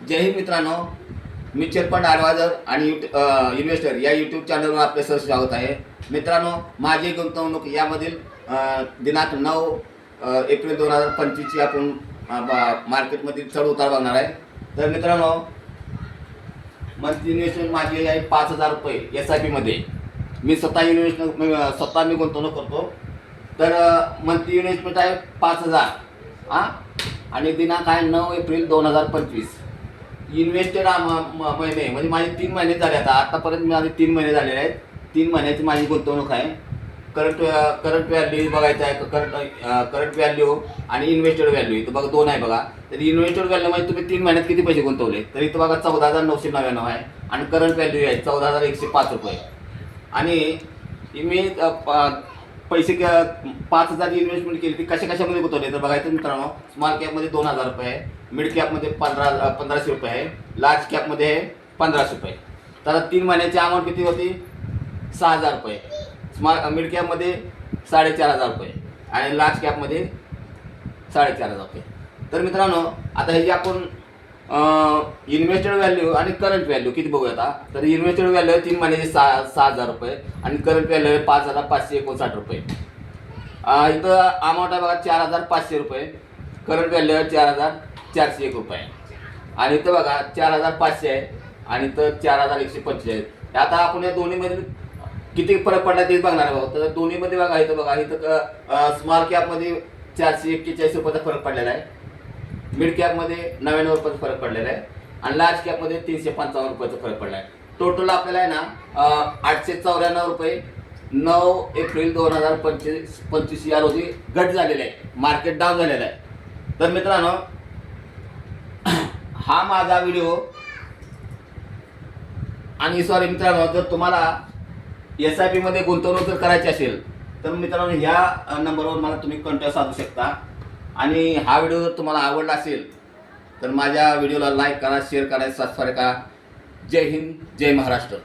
जय हिंद मित्रांनो, मी chit fund adviser आणि investor या यूट्यूब चॅनलवर आपले सहर्ष स्वागत आहे. मित्रांनो, माझी गुंतवणूक यामधील दिनांक 9 एप्रिल 2025ची आपण मार्केटमधील चढ उतार बघणार आहे. तर मित्रांनो, मंथली इन्व्हेस्टमेंट माझी आहे 5,000 रुपये SIP मध्ये. मी स्वतः मी गुंतवणूक करतो. तर मंथली इन्व्हेस्टमेंट आहे 5,000 आणि दिनांक आहे 9 एप्रिल 2025. इन्व्हेस्टेड महिने म्हणजे माझे 3 महिने झाले. आतापर्यंत माझे 3 महिने झालेले आहेत. 3 महिन्याची माझी गुंतवणूक आहे. करंट व्हॅल्यू बघायचं आहे. करंट व्हॅल्यू आणि इन्व्हेस्टेड व्हॅल्यू इथं बघा 2 आहे बघा. तर इन्व्हेस्टेड व्हॅल्यू म्हणजे तुम्ही 3 महिन्यात किती पैसे गुंतवले तर इथं बघा 14,999 आहे आणि करंट व्हॅल्यू आहे 14,105 रुपये. आणि मी पैसे 5,000 इन्व्हेस्टमेंट केली ती कशामध्ये गुंतवले तर बघायचं मित्रांनो. स्मॉल कॅपमध्ये 2,000 रुपये आहे, मिड कॅपमध्ये 1500 रुपये आहे, लार्ज कॅपमध्ये आहे 1500 रुपये. तर 3 महिन्याची अमाऊंट किती होती 6,000 रुपये. मिड कॅपमध्ये 4,500 रुपये आणि लार्ज कॅपमध्ये 4,500 रुपये. तर मित्रांनो, आता हे जे आपण इन्व्हेस्टेड व्हॅल्यू आणि करंट व्हॅल्यू किती बघूया आता. तर इन्व्हेस्टेड व्हॅल्यू आहे 3 महिन्याचे 6,000 रुपये आणि करंट व्हॅल्यू आहे 5,559 रुपये. इथं अमाऊंट आहे बघा 4,500 रुपये, करंट व्हॅल्यू आहे 4,401 रुपये आणि इथं बघा 4,500 आहे आणि इथं 4,125 आहे. आता आपण या दोन्हीमध्ये किती फरक पडला तेच बघणार आहोत. तर दोन्हीमध्ये बघा इथं स्मॉल कॅपमध्ये 441 रुपयाचा फरक पडलेला आहे, मिड कॅपमध्ये 99 रुपयाचा फरक पडलेला आहे आणि लार्ज कॅपमध्ये 355 रुपयाचा फरक पडला आहे. टोटल आपल्याला आहे ना 894 रुपये 9 एप्रिल 2025 या रोजी घट झालेला आहे. मार्केट डाऊन झालेला आहे. तर मित्रांनो, हा माझा व्हिडिओ आणि सॉरी मित्रांनो, जर तुम्हाला SIP मध्ये गुंतवणूक जर करायची असेल तर मित्रांनो ह्या नंबरवर मला तुम्ही कॉन्टॅक्ट साधू शकता. आणि हा व्हिडिओ जर तुम्हाला आवडला असेल तर माझ्या व्हिडिओला लाईक करा, शेअर करा, सबस्क्राईब करा. जय हिंद, जय महाराष्ट्र.